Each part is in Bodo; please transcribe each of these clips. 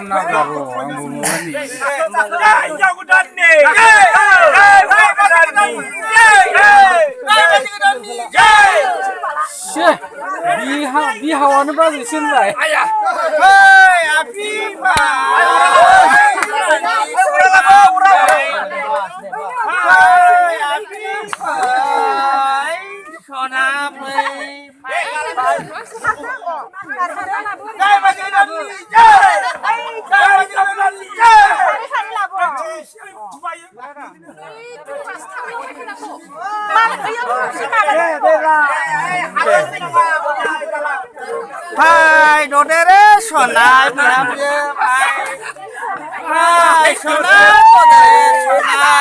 ना करो हम बोलनी जय जगदानी जय जगदानी जय से बिहावानो बाजै सिनबाय आया hey api ba hey api sona mai jai bajrang jai bajrang jai hai dodere sona biamje hai sona dodere sona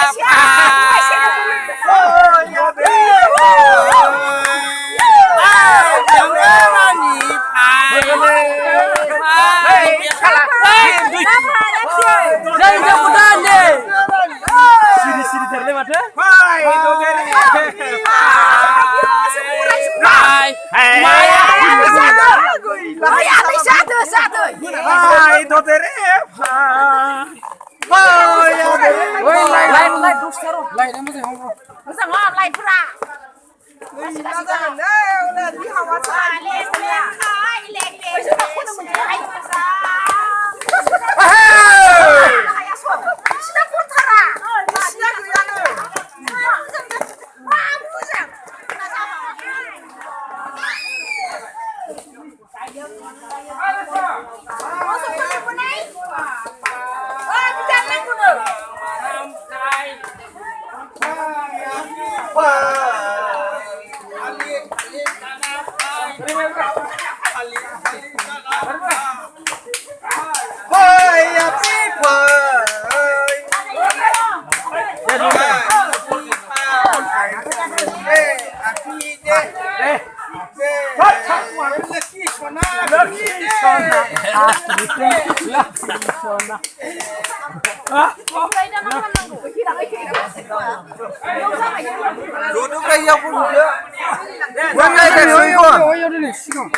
jai jagudane siri terle mate hai dodere hai hai dodere oi lai dustaro lai na mase hom duduk kayak pun dia oi oi ni sigang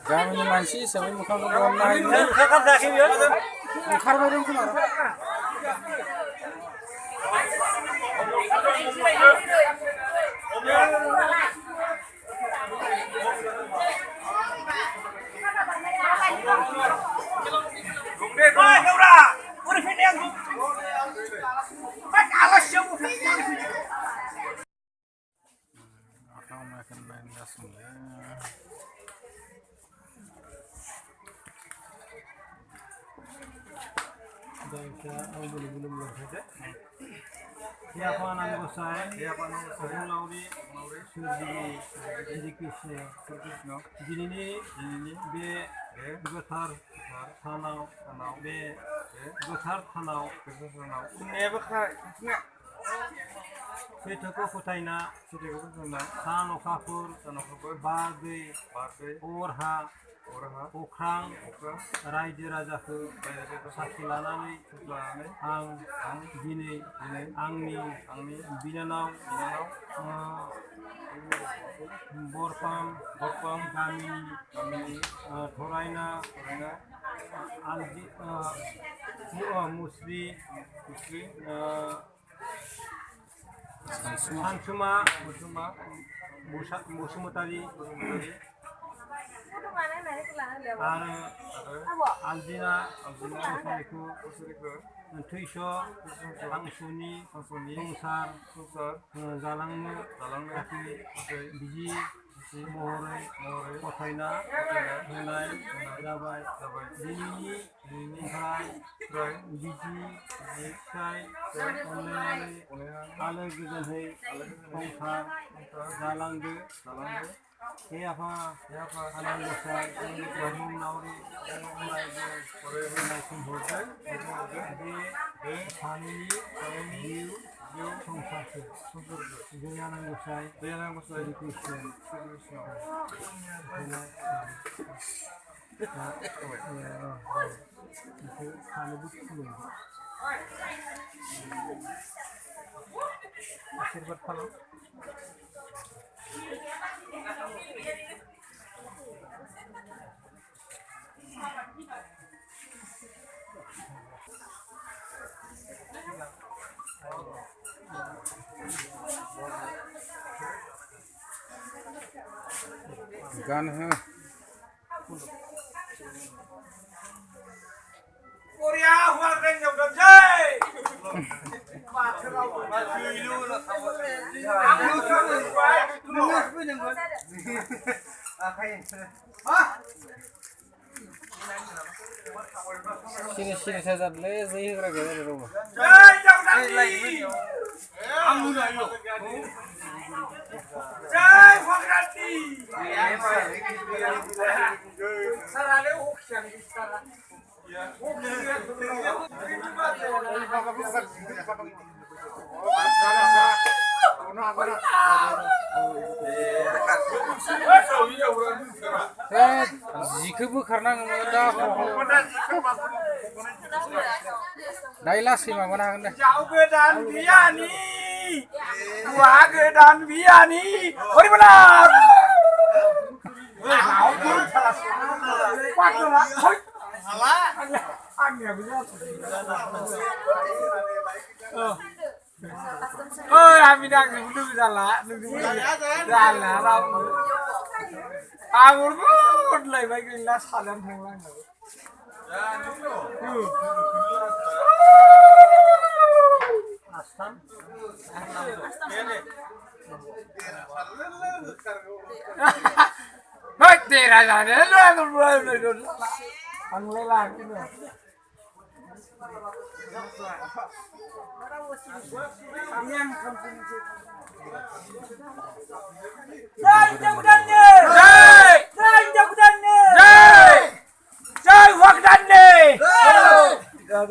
गामिनि मानसि हिसाबै मोखांखौ नायनो ओंखारबाय दं खोमा Sethoko fotaina सान अखाफोर बार दै अरहा अख्रां रायजो राजाखौ साखि लानानै आं दिनै आंनि बिनानाव बरफाम गामिनि थरायना मुस्रि सानसुमा बसुमतारी आरो आलजिना मोसानायखौ थैस' हांसोनि संसार जालांनो बिदि महरै गथायना होनाय जाबाय दिनैनि ओमफ्राय बिदि फिथाइ अनलायनानै आलो गोजोनहै संसार जालांदो हे आफा आनान गसाइ नावरि होनाय समहरदों बे सानैनि जिउ 성사수 유야나고사이 그리스도 आशीर्वाद खालाम गान है Korea hoa kênh dòng đầm dây. sini sini saya le zai hira ga ro Jai dòng đầm đi. Jai hoa kênh đi. Sarale hokian di sana. जिखौ बोखारनांगोन दा दायो लासै माबानो हागोन दे Jauh gedan biani. Wah gedan biani. Ori benar. Waktu lah. Salah. Angin bisa. Ôi, हामी đang đứng ra lá, đứng ra lá đâu. Một lời mấy cái lá xả lên thằng lang rồi. Nói tiền là đến rồi. Ăn lấy làm cái này. Jai Jagdane! Jai! Jai Jagdane! Jai! Jai Wagdane! Jai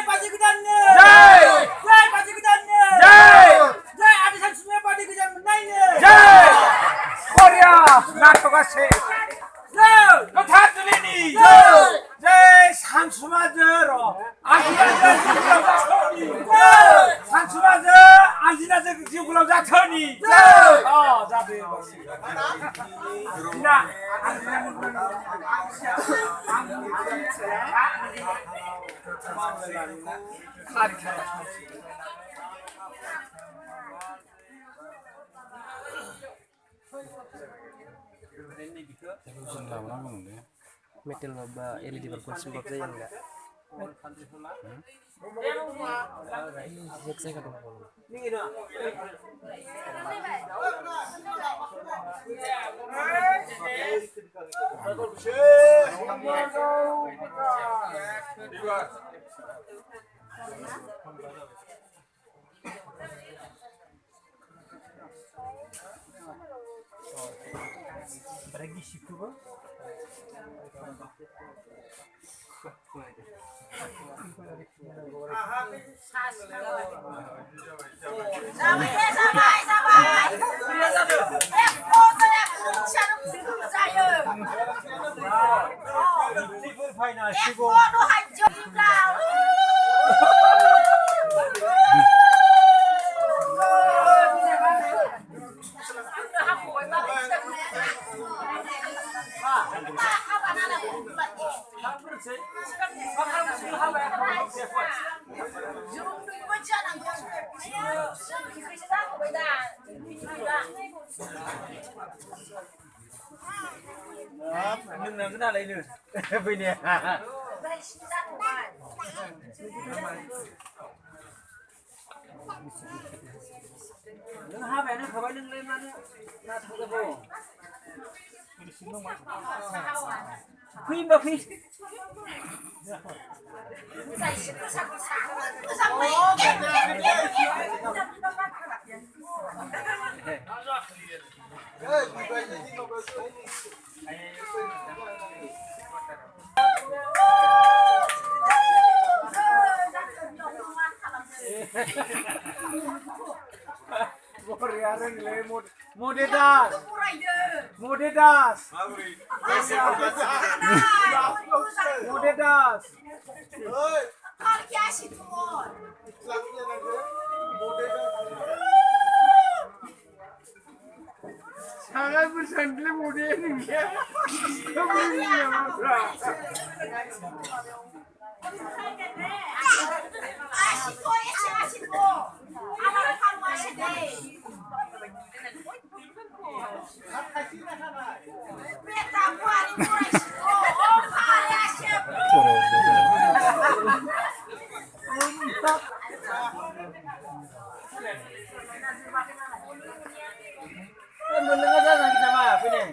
Paji Gudane! Jai! Jai Paji Gudane! Jai! Jai Adisan Sungai Padi Gudane Menainya! Jai! Korea! Natokase! Jai! Kothat Dulini! Jai! Jai Sansumadero! Ajinaja Jikulau Jatoni! Jai! Sansumadero! Ajinaja Jikulau Jatoni! Jai! Oh, jadi. Tidak. Metal loba ini di berkonsum saya enggak. Saya kan Beragi syukur. Nhưng là cái nào lấy nữa? Bây nè. Nó hai bé nó phải nâng lên nó thằng cái bộ. Phim đâu phim. Peryaran le mode das. Mode das. Mode das. Sangat bersandli mode ini ya. Mendengar jangan kita mah ini.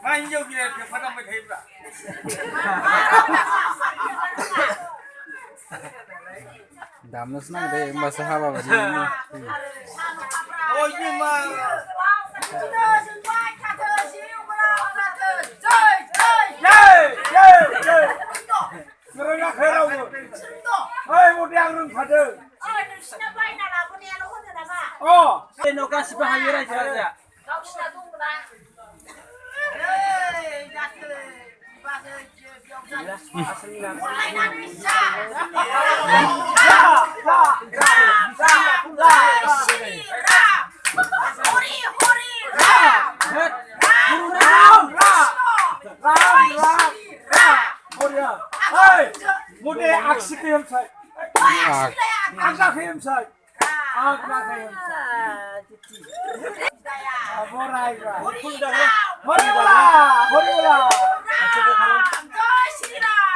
Manjau kira ke pada mai thai pra. Damnos nang deh masa haba bari. Oh ini mah. Mereka kerau. Hei mode yang rung pada. Oh, Eno kasih bahaya aja. mode aksi kayam sai. Agak kayam sai. Agak kayam sai. Borai ba. Hori bola.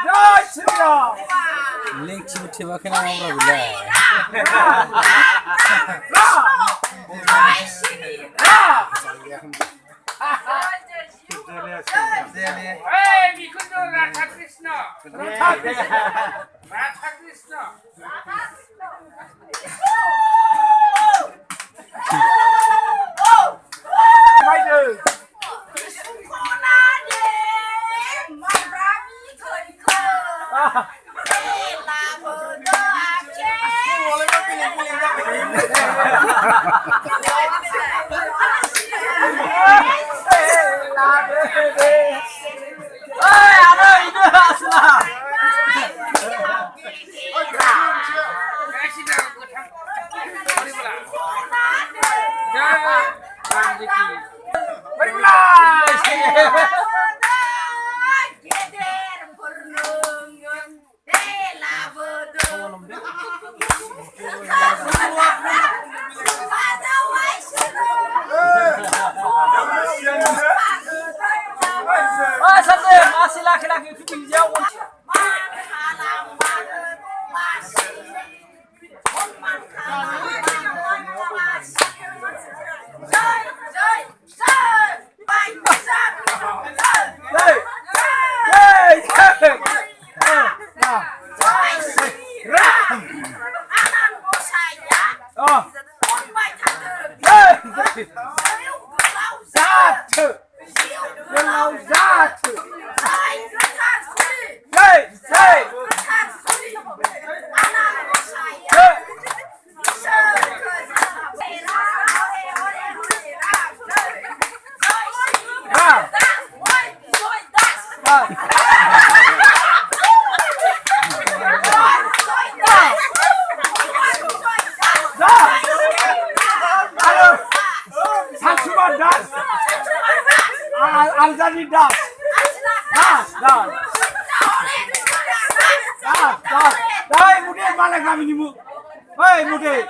Jai Shri Ram. Link chibu theba khena amra bila. Hey, Mikundo Radha Krishna. Radha Krishna. Masih laki-laki itu jauh. Alzani das. Dai, mude malah kami ni mu. Hei mude.